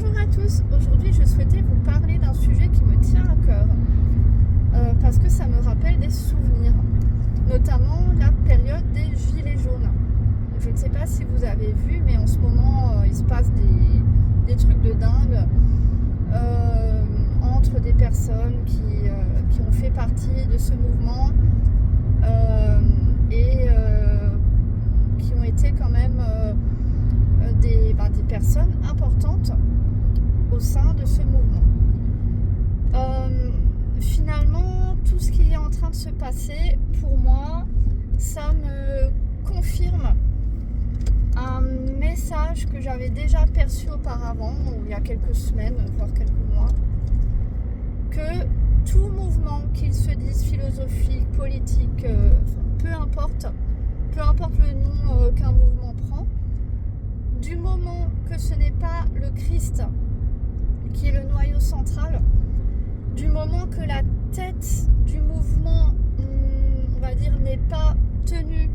Bonjour à tous, aujourd'hui je souhaitais vous parler d'un sujet qui me tient à cœur parce que ça me rappelle des souvenirs, notamment la période des gilets jaunes. Je ne sais pas si vous avez vu, mais en ce moment il se passe des trucs de dingue entre des personnes qui ont fait partie de ce mouvement et qui ont été quand même des personnes importantes au sein de ce mouvement. Finalement, tout ce qui est en train de se passer, pour moi, ça me confirme un message que j'avais déjà perçu auparavant, il y a quelques semaines, voire quelques mois, que tout mouvement, qu'il se dise philosophique, politique, peu importe le nom qu'un mouvement prend, du moment que ce n'est pas le Christ qui est le noyau central, du moment que la tête du mouvement, on va dire, n'est pas tenue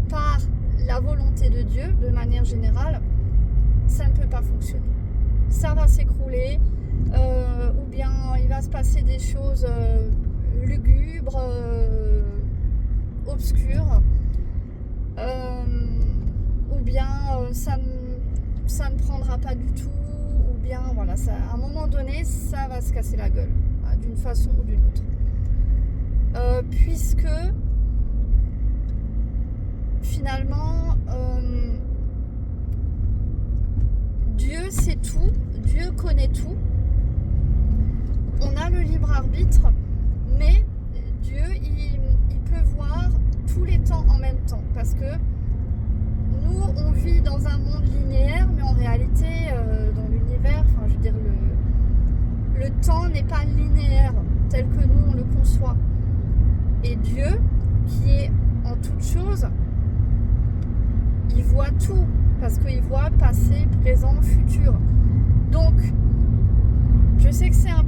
par la volonté de Dieu, de manière générale, ça ne peut pas fonctionner. Ça va s'écrouler, ou bien il va se passer des choses lugubres, obscures, ou bien ça ne prendra pas du tout, ou bien voilà, ça, à un moment donné, ça va se casser la gueule, d'une façon ou d'une autre. Puisque finalement, Dieu sait tout, Dieu connaît tout, on a le libre arbitre, mais Dieu, il peut voir tous les temps en même temps, parce que nous, on vit dans un monde linéaire, mais en réalité, dans l'univers, je veux dire, le temps n'est pas linéaire tel que nous, on le conçoit. Et Dieu, qui est en toute chose, il voit tout, parce qu'il voit passé, présent, futur. Donc, je sais que c'est un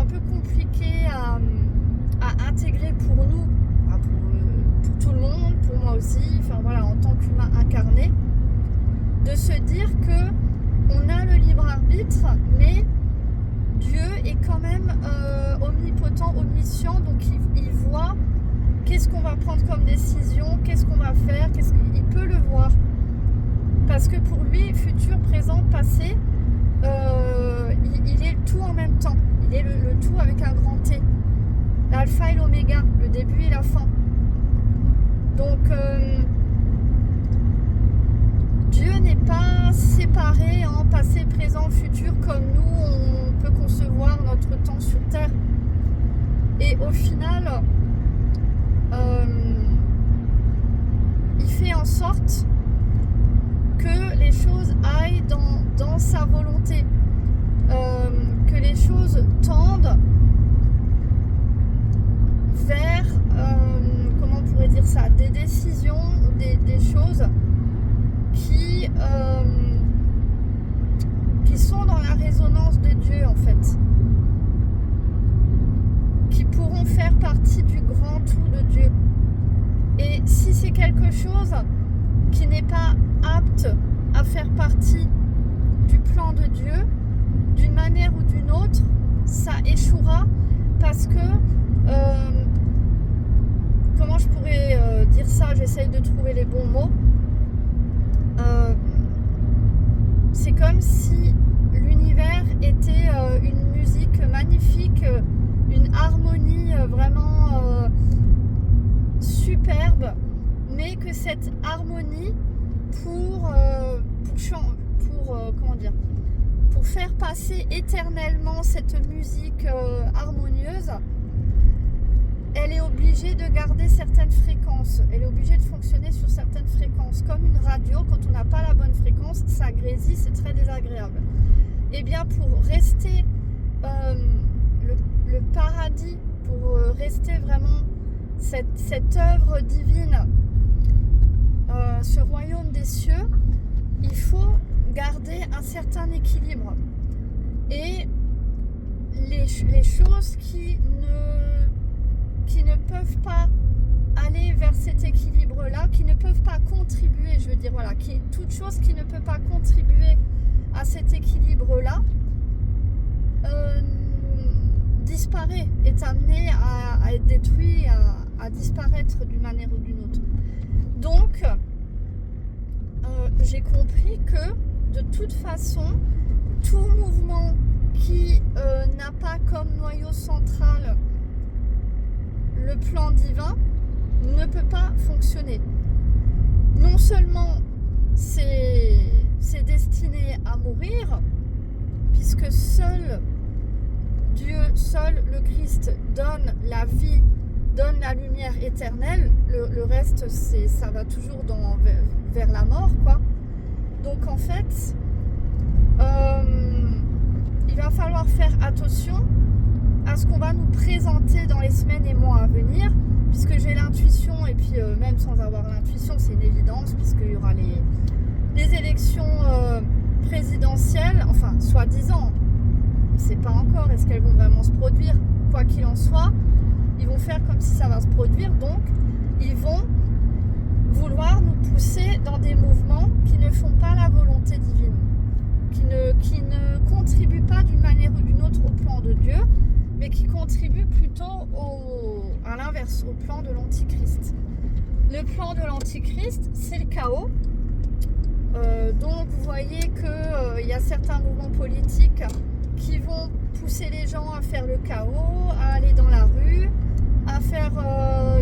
peu compliqué à intégrer pour nous, pour tout le monde, pour moi aussi, en tant qu'humain incarné, de se dire que on a le libre arbitre, mais Dieu est quand même omnipotent, omniscient, donc il voit qu'est-ce qu'on va prendre comme décision, qu'est-ce qu'on va faire, il peut le voir. Parce que pour lui, futur, présent, passé, il est tout en même temps. Il est le tout avec un grand T. L'alpha et l'oméga, le début et la fin. Donc, Dieu n'est pas séparé en passé, présent, futur, comme nous, on peut concevoir notre temps sur Terre. Et au final, il fait en sorte que les choses aillent dans sa volonté, que les choses tendent vers, comment on pourrait dire ça, des décisions, des choses qui sont dans la résonance de Dieu, en fait, qui pourront faire partie du grand tout de Dieu. Et si c'est quelque chose qui n'est pas apte à faire partie du plan de Dieu, d'une manière ou d'une autre, ça échouera, parce que comment je pourrais dire ça, j'essaye de trouver les bons mots. C'est comme si l'univers était une musique magnifique, une harmonie vraiment superbe, mais que cette harmonie, pour faire passer éternellement cette musique harmonieuse, elle est obligée de garder certaines fréquences, elle est obligée de fonctionner sur certaines fréquences, comme une radio. Quand on n'a pas la bonne fréquence, ça grésille, c'est très désagréable. Et bien, pour rester le paradis, pour rester vraiment cette œuvre divine, ce royaume des cieux, il faut garder un certain équilibre. Et les choses qui ne peuvent pas aller vers cet équilibre-là, qui ne peuvent pas contribuer, toute chose qui ne peut pas contribuer à cet équilibre-là, disparaît, est amené à être détruit, à disparaître d'une manière ou d'une autre. Donc, j'ai compris que de toute façon, tout mouvement qui n'a pas comme noyau central le plan divin ne peut pas fonctionner. Non seulement c'est destiné à mourir, puisque seul Dieu, seul le Christ donne la vie, donne la lumière éternelle. Le reste, ça va toujours vers la mort, quoi. Donc en fait, il va falloir faire attention à ce qu'on va nous présenter dans les semaines et mois à venir, puisque j'ai l'intuition, et puis même sans avoir l'intuition, c'est une évidence, puisqu'il y aura les élections présidentielles, enfin soi-disant, on ne sait pas encore, est-ce qu'elles vont vraiment se produire? Quoi qu'il en soit, ils vont faire comme si ça va se produire, donc ils vont vouloir nous pousser dans des mouvements qui ne font pas la volonté divine, qui ne contribuent pas d'une manière ou d'une autre au plan de Dieu, mais qui contribuent plutôt à l'inverse, au plan de l'Antichrist. Le plan de l'Antichrist, c'est le chaos. Donc vous voyez qu'il y a certains mouvements politiques qui vont pousser les gens à faire le chaos, à aller dans la rue, à faire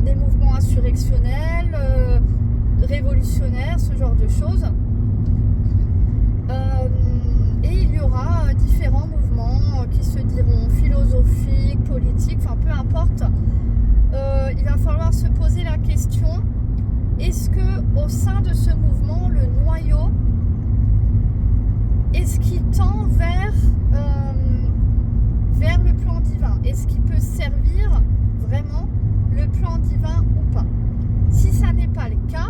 des mouvements insurrectionnels, révolutionnaires, ce genre de choses. Et il y aura différents mouvements qui se diront philosophiques, politiques, enfin peu importe. Il va falloir se poser la question, est-ce que au sein de ce mouvement, le noyau, est-ce qu'il tend vers le plan divin? Est-ce qu'il peut servir vraiment le plan divin ou pas? Si ça n'est pas le cas,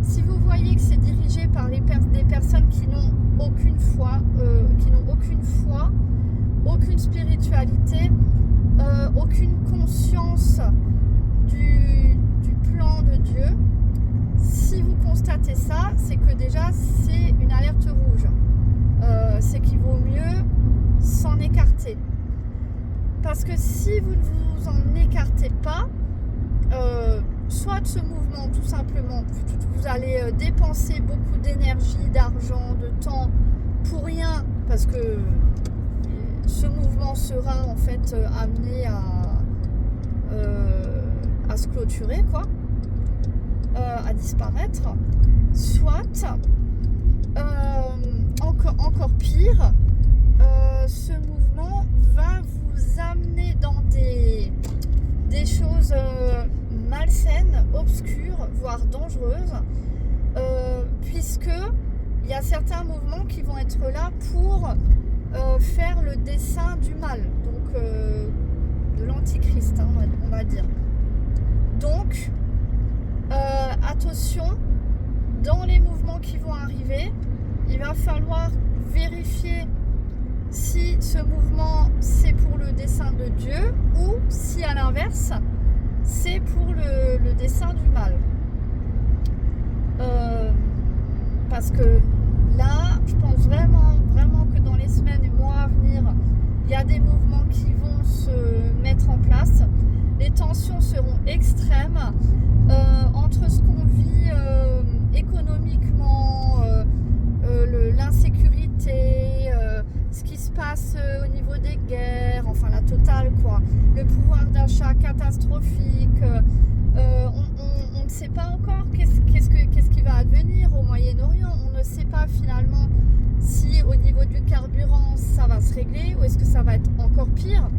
si vous voyez que c'est dirigé par des personnes qui n'ont aucune foi, aucune spiritualité, aucune conscience du plan de Dieu, si vous constatez ça, c'est que déjà c'est une alerte rouge. C'est qu'il vaut mieux s'en écarter. Parce que si vous ne vous en écartez pas, soit de ce mouvement, tout simplement, vous allez dépenser beaucoup d'énergie, d'argent, de temps pour rien, parce que ce mouvement sera en fait amené à se clôturer, quoi, à disparaître. Soit, encore pire, ce mouvement va vous amener dans des choses malsaines, obscures, voire dangereuses, puisque il y a certains mouvements qui vont être là pour faire le dessein du mal, donc de l'antichrist, hein, on va dire. Donc, attention, dans les mouvements qui vont arriver, il va falloir vérifier si ce mouvement c'est pour le dessein de Dieu ou si à l'inverse c'est pour le dessein du mal. Parce que là, je pense vraiment que dans les semaines et mois à venir, il y a des mouvements qui vont se mettre en place. Les tensions seront extrêmes entre ce qu'on vit économiquement, l'insécurité, ce qui se passe au niveau des guerres, enfin la totale, quoi. Le pouvoir d'achat catastrophique. On ne sait pas encore qu'est-ce qui va advenir au Moyen-Orient. On ne sait pas finalement si au niveau du carburant ça va se régler ou est-ce que ça va être encore pire.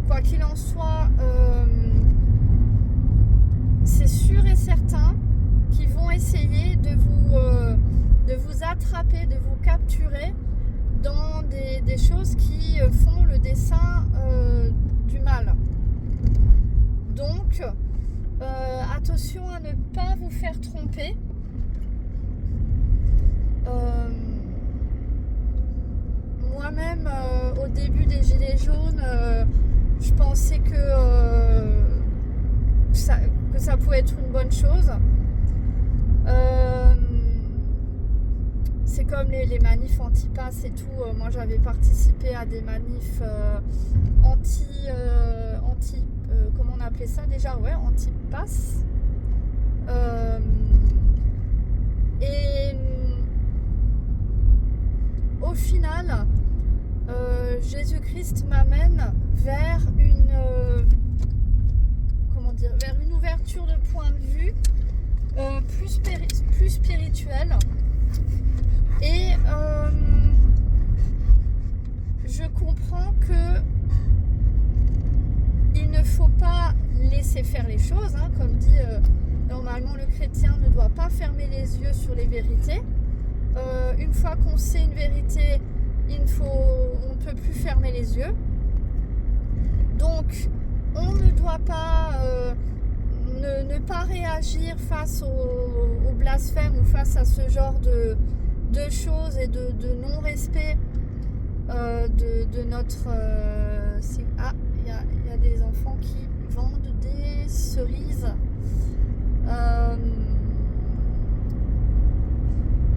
Quoi qu'il en soit, c'est sûr et certain qu'ils vont essayer de vous attraper, de vous capturer dans des choses qui font le dessein du mal. Donc, attention à ne pas vous faire tromper. Moi-même, au début des Gilets jaunes, je pensais que ça pouvait être une bonne chose. c'est comme les manifs anti-pass et tout. Moi, j'avais participé à des manifs comment on appelait ça déjà? Ouais, anti-pass. Et au final, Jésus-Christ m'amène vers vers une ouverture de point de vue plus spirituelle. Et je comprends que il ne faut pas laisser faire les choses, hein, comme dit normalement le chrétien ne doit pas fermer les yeux sur les vérités. Une fois qu'on sait une vérité, on ne peut plus fermer les yeux. Donc on ne doit pas ne pas réagir face au blasphème ou face à ce genre de choses et de non-respect de notre... il y a des enfants qui vendent des cerises.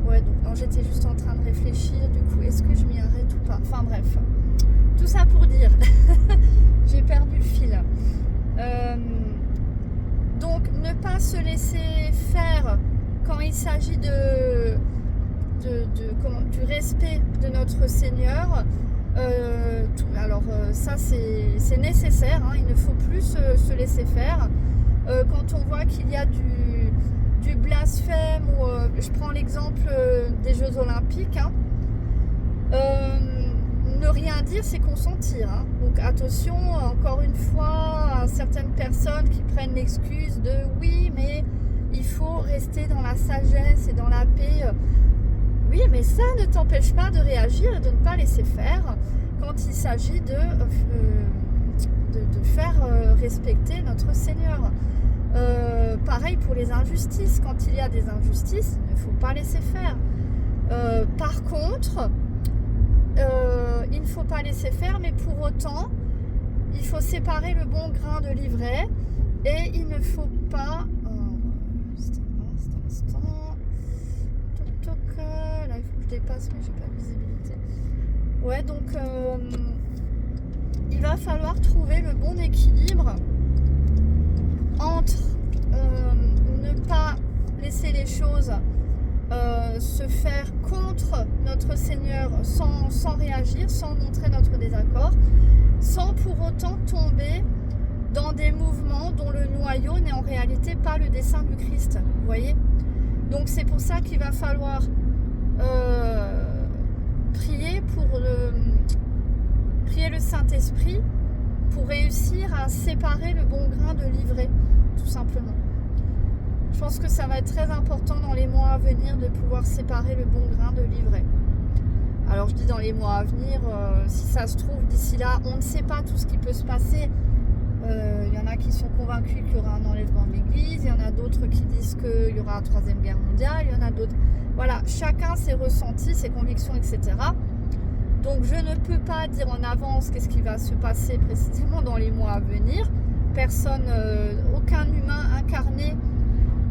Ouais, donc non, j'étais juste en train de réfléchir, du coup, est-ce que je m'y arrête ou pas? Enfin bref, tout ça pour dire, j'ai perdu le fil. Donc, ne pas se laisser faire quand il s'agit du respect de notre Seigneur. Ça c'est nécessaire, hein, il ne faut plus se laisser faire. Quand on voit qu'il y a du blasphème, ou je prends l'exemple des Jeux Olympiques, hein, ne rien dire, c'est consentir, hein. Donc attention, encore une fois, à certaines personnes qui prennent l'excuse de oui, mais il faut rester dans la sagesse et dans la paix. Oui, mais ça ne t'empêche pas de réagir et de ne pas laisser faire quand il s'agit de faire respecter notre Seigneur. Pareil pour les injustices. Quand il y a des injustices, il ne faut pas laisser faire. Par contre, il ne faut pas laisser faire, mais pour autant, il faut séparer le bon grain de l'ivraie et il ne faut pas... Là, il faut que je dépasse, mais j'ai pas de visibilité. Ouais, donc il va falloir trouver le bon équilibre entre ne pas laisser les choses se faire contre notre Seigneur sans réagir, sans montrer notre désaccord, sans pour autant tomber dans des mouvements dont le noyau n'est en réalité pas le dessein du Christ. Vous voyez ? Donc c'est pour ça qu'il va falloir prier le Saint-Esprit pour réussir à séparer le bon grain de l'ivraie, tout simplement. Je pense que ça va être très important dans les mois à venir de pouvoir séparer le bon grain de l'ivraie. Alors je dis dans les mois à venir, si ça se trouve d'ici là, on ne sait pas tout ce qui peut se passer. Il y en a qui sont convaincus qu'il y aura un enlèvement de l'église, il y en a d'autres qui disent qu'il y aura la 3e guerre mondiale, il y en a d'autres... Voilà, chacun ses ressentis, ses convictions, etc. Donc je ne peux pas dire en avance qu'est-ce qui va se passer précisément dans les mois à venir. Personne, aucun humain incarné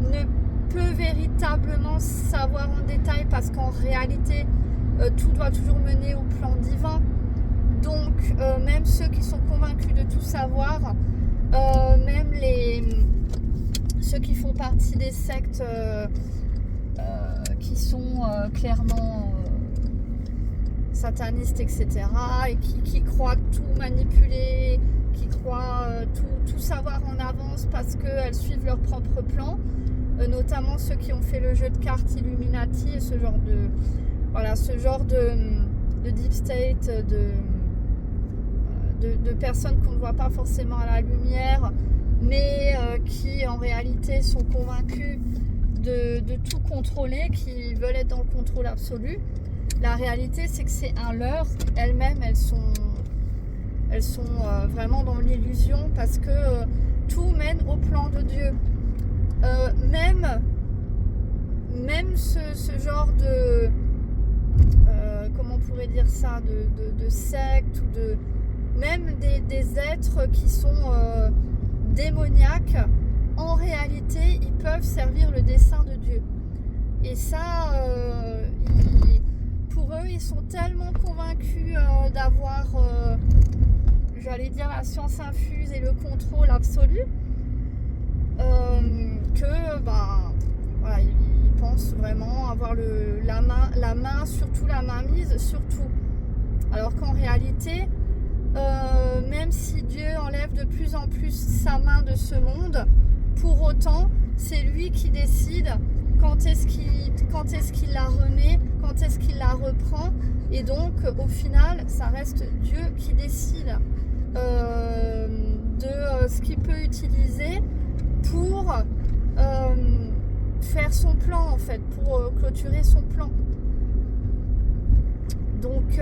ne peut véritablement savoir en détail parce qu'en réalité, tout doit toujours mener au plan divin. Donc, même ceux qui sont convaincus de tout savoir, même ceux qui font partie des sectes qui sont clairement satanistes, etc., et qui croient tout manipuler, qui croient tout savoir en avance parce qu'elles suivent leur propre plan, notamment ceux qui ont fait le jeu de cartes Illuminati et ce genre de deep state, de personnes qu'on ne voit pas forcément à la lumière, mais qui en réalité sont convaincus de tout contrôler, qui veulent être dans le contrôle absolu. La réalité, c'est que c'est un leurre. Elles-mêmes, elles sont vraiment dans l'illusion parce que tout mène au plan de Dieu. Même ce genre de... comment on pourrait dire ça, de secte ou de... Même des êtres qui sont démoniaques, en réalité, ils peuvent servir le dessein de Dieu. Et ça, Pour eux, ils sont tellement convaincus d'avoir, j'allais dire, la science infuse et le contrôle absolu, que voilà, ils pensent vraiment avoir la main, surtout la main mise sur tout. Alors qu'en réalité, même si Dieu enlève de plus en plus sa main de ce monde, pour autant, c'est lui qui décide quand est-ce qu'il la remet, quand est-ce qu'il la reprend. Et donc, au final, ça reste Dieu qui décide de ce qu'il peut utiliser pour faire son plan, en fait, pour clôturer son plan. Donc,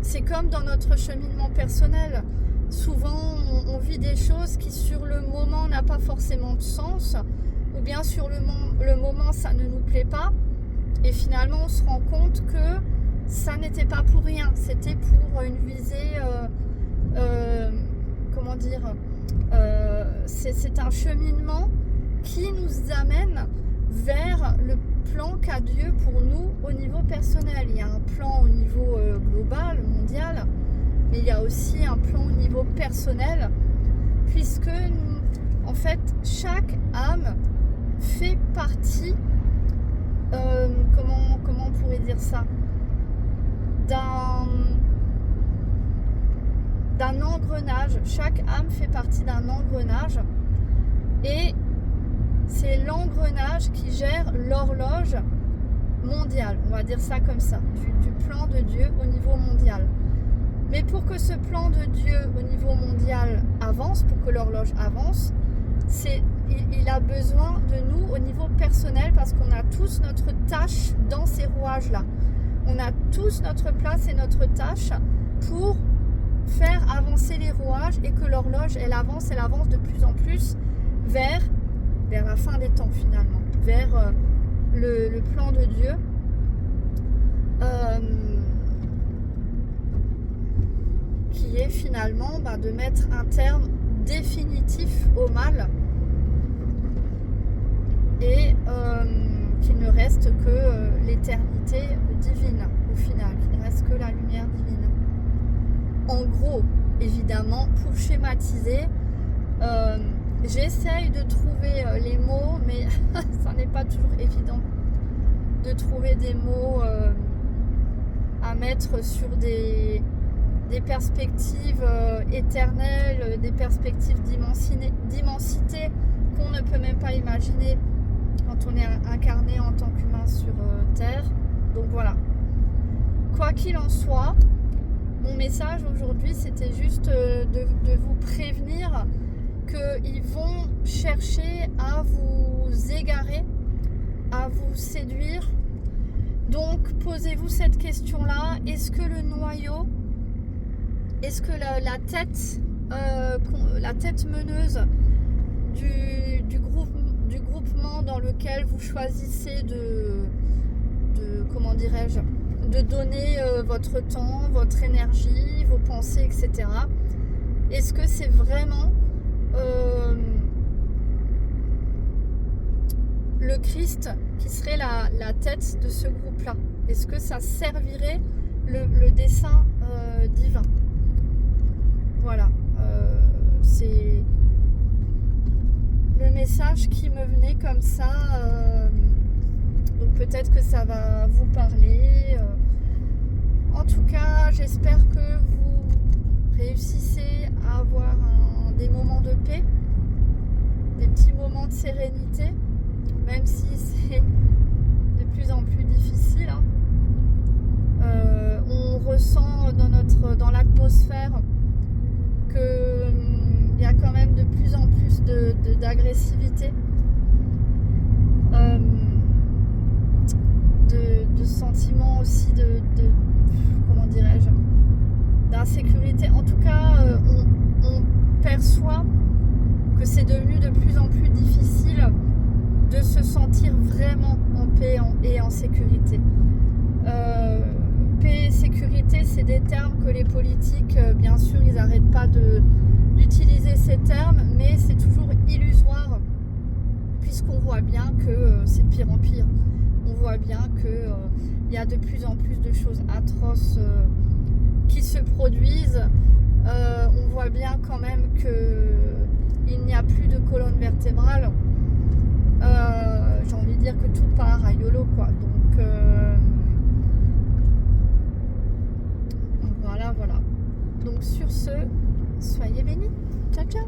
c'est comme dans notre cheminement personnel. Souvent, on vit des choses qui, sur le moment, n'ont pas forcément de sens, ou bien sur le moment, ça ne nous plaît pas. Et finalement, on se rend compte que ça n'était pas pour rien. C'était pour une visée, comment dire, c'est un cheminement qui nous amène vers le plan qu'a Dieu pour nous au niveau personnel. Il y a un plan au niveau global, mondial, mais il y a aussi un plan au niveau personnel, puisque en fait chaque âme fait partie, comment on pourrait dire ça, d'un engrenage. Chaque âme fait partie d'un engrenage, et c'est l'engrenage qui gère l'horloge mondiale, on va dire ça comme ça, du plan de Dieu au niveau mondial. Mais pour que ce plan de Dieu au niveau mondial avance, pour que l'horloge avance, il a besoin de nous au niveau personnel, parce qu'on a tous notre tâche dans ces rouages-là. On a tous notre place et notre tâche pour faire avancer les rouages, et que l'horloge, elle avance de plus en plus vers la fin des temps, finalement, vers le plan de Dieu. Qui est finalement de mettre un terme définitif au mal, et qu'il ne reste que l'éternité divine au final, qu'il ne reste que la lumière divine. En gros, évidemment, pour schématiser, j'essaye de trouver les mots, mais ça n'est pas toujours évident de trouver des mots à mettre sur des perspectives éternelles, des perspectives d'immensité qu'on ne peut même pas imaginer quand on est incarné en tant qu'humain sur Terre. Donc voilà. Quoi qu'il en soit, mon message aujourd'hui, c'était juste de vous prévenir qu'ils vont chercher à vous égarer, à vous séduire. Donc posez-vous cette question-là. Est-ce que le noyau, est-ce que la tête meneuse du groupement dans lequel vous choisissez de comment dirais-je, de donner votre temps, votre énergie, vos pensées, etc. Est-ce que c'est vraiment le Christ qui serait la tête de ce groupe-là? Est-ce que ça servirait le dessein divin? Voilà, c'est le message qui me venait comme ça. Donc peut-être que ça va vous parler. En tout cas, j'espère que vous réussissez à avoir des moments de paix, des petits moments de sérénité, même si c'est de plus en plus difficile. On ressent dans l'atmosphère qu'il y a quand même de plus en plus d'agressivité, de sentiments aussi de comment dirais-je, d'insécurité. En tout cas, on perçoit que c'est devenu de plus en plus difficile de se sentir vraiment en paix et en sécurité. Paix et sécurité, c'est des termes que les politiques, bien sûr, ils n'arrêtent pas d'utiliser ces termes, mais c'est toujours illusoire, puisqu'on voit bien que c'est de pire en pire. on voit bien que il y a de plus en plus de choses atroces qui se produisent. On voit bien quand même que il n'y a plus de colonne vertébrale. J'ai envie de dire que tout part à YOLO, quoi. Donc voilà. Donc sur ce, soyez bénis. Ciao, ciao.